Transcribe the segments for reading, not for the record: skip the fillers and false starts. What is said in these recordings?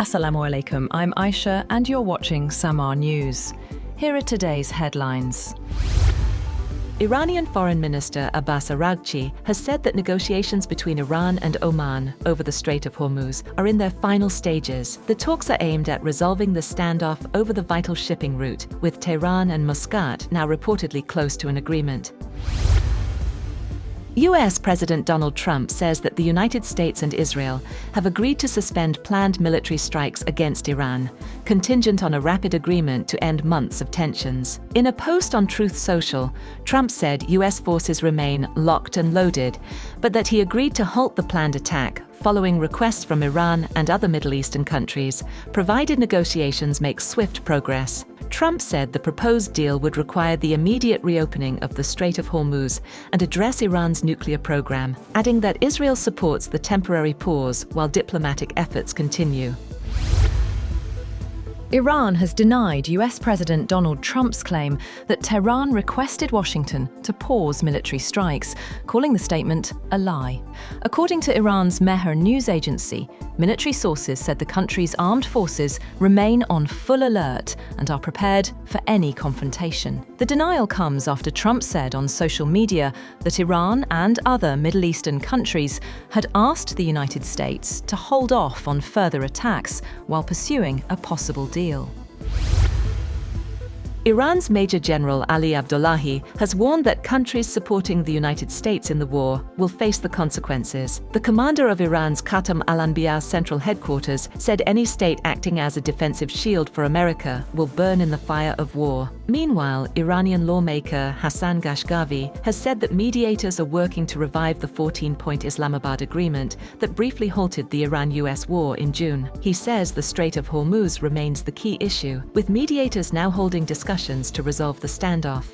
Assalamu alaikum, I'm Aisha and you're watching Samaa News. Here are today's headlines. Iranian Foreign Minister Abbas Araghchi has said that negotiations between Iran and Oman over the Strait of Hormuz are in their final stages. The talks are aimed at resolving the standoff over the vital shipping route, with Tehran and Muscat now reportedly close to an agreement. US President Donald Trump says that the United States and Israel have agreed to suspend planned military strikes against Iran, contingent on a rapid agreement to end months of tensions. In a post on Truth Social, Trump said US forces remain locked and loaded, but that he agreed to halt the planned attack following requests from Iran and other Middle Eastern countries, provided negotiations make swift progress. Trump said the proposed deal would require the immediate reopening of the Strait of Hormuz and address Iran's nuclear program, adding that Israel supports the temporary pause while diplomatic efforts continue. Iran has denied US President Donald Trump's claim that Tehran requested Washington to pause military strikes, calling the statement a lie. According to Iran's Mehr news agency, military sources said the country's armed forces remain on full alert and are prepared for any confrontation. The denial comes after Trump said on social media that Iran and other Middle Eastern countries had asked the United States to hold off on further attacks while pursuing a possible deal. Iran's Major General Ali Abdullahi has warned that countries supporting the United States in the war will face the consequences. The commander of Iran's Khatam al-Anbiya central headquarters said any state acting as a defensive shield for America will burn in the fire of war. Meanwhile, Iranian lawmaker Hassan Ghashgavi has said that mediators are working to revive the 14-point Islamabad agreement that briefly halted the Iran-US war in June. He says the Strait of Hormuz remains the key issue, with mediators now holding discussions to resolve the standoff.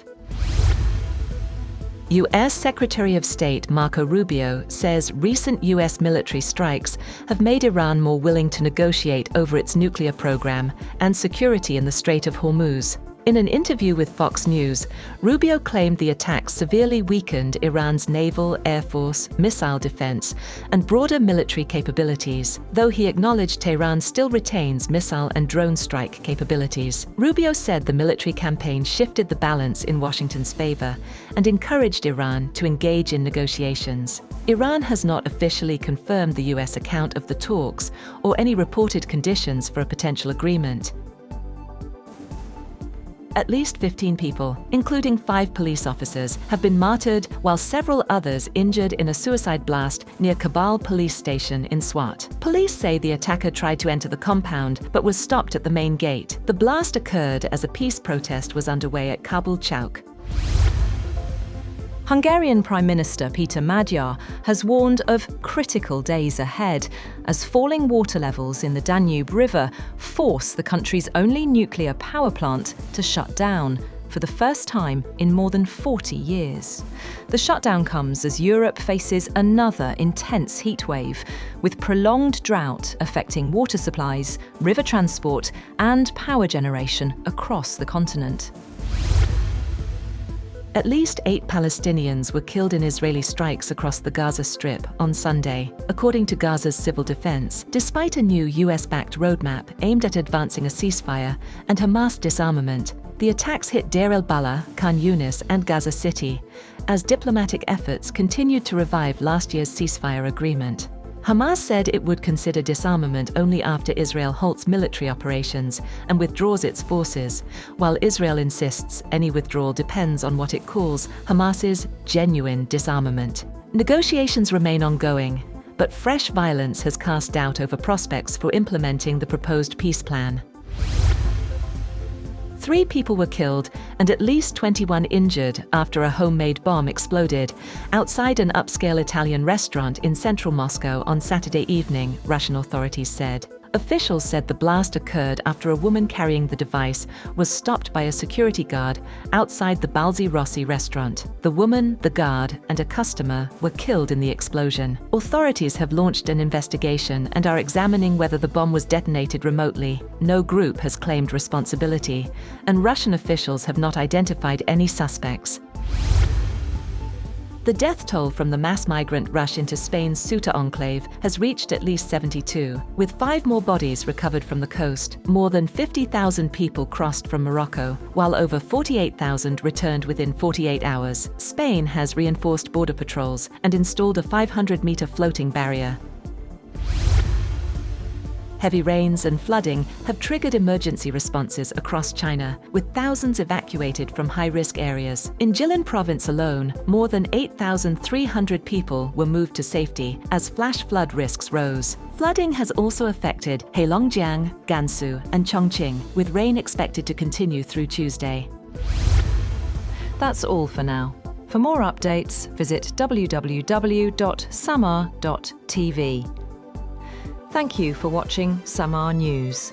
U.S. Secretary of State Marco Rubio says recent U.S. military strikes have made Iran more willing to negotiate over its nuclear program and security in the Strait of Hormuz. In an interview with Fox News, Rubio claimed the attacks severely weakened Iran's naval, air force, missile defense, and broader military capabilities, though he acknowledged Tehran still retains missile and drone strike capabilities. Rubio said the military campaign shifted the balance in Washington's favor and encouraged Iran to engage in negotiations. Iran has not officially confirmed the U.S. account of the talks or any reported conditions for a potential agreement. At least 15 people, including 5 police officers, have been martyred while several others injured in a suicide blast near Kabul police station in Swat. Police say the attacker tried to enter the compound but was stopped at the main gate. The blast occurred as a peace protest was underway at Kabul Chowk. Hungarian Prime Minister Peter Magyar has warned of critical days ahead as falling water levels in the Danube River force the country's only nuclear power plant to shut down for the first time in more than 40 years. The shutdown comes as Europe faces another intense heatwave, with prolonged drought affecting water supplies, river transport, and power generation across the continent. At least 8 Palestinians were killed in Israeli strikes across the Gaza Strip on Sunday, according to Gaza's civil defense, despite a new US-backed roadmap aimed at advancing a ceasefire and Hamas disarmament. The attacks hit Deir el-Balah, Khan Yunis, and Gaza City, as diplomatic efforts continued to revive last year's ceasefire agreement. Hamas said it would consider disarmament only after Israel halts military operations and withdraws its forces, while Israel insists any withdrawal depends on what it calls Hamas's genuine disarmament. Negotiations remain ongoing, but fresh violence has cast doubt over prospects for implementing the proposed peace plan. 3 people were killed and at least 21 injured after a homemade bomb exploded outside an upscale Italian restaurant in central Moscow on Saturday evening, Russian authorities said. Officials said the blast occurred after a woman carrying the device was stopped by a security guard outside the Balzi Rossi restaurant. The woman, the guard, and a customer were killed in the explosion. Authorities have launched an investigation and are examining whether the bomb was detonated remotely. No group has claimed responsibility, and Russian officials have not identified any suspects. The death toll from the mass migrant rush into Spain's Ceuta enclave has reached at least 72, with 5 more bodies recovered from the coast. More than 50,000 people crossed from Morocco, while over 48,000 returned within 48 hours. Spain has reinforced border patrols and installed a 500-meter floating barrier. Heavy rains and flooding have triggered emergency responses across China, with thousands evacuated from high-risk areas. In Jilin province alone, more than 8,300 people were moved to safety as flash flood risks rose. Flooding has also affected Heilongjiang, Gansu, and Chongqing, with rain expected to continue through Tuesday. That's all for now. For more updates, visit www.samaa.tv. Thank you for watching Samaa News.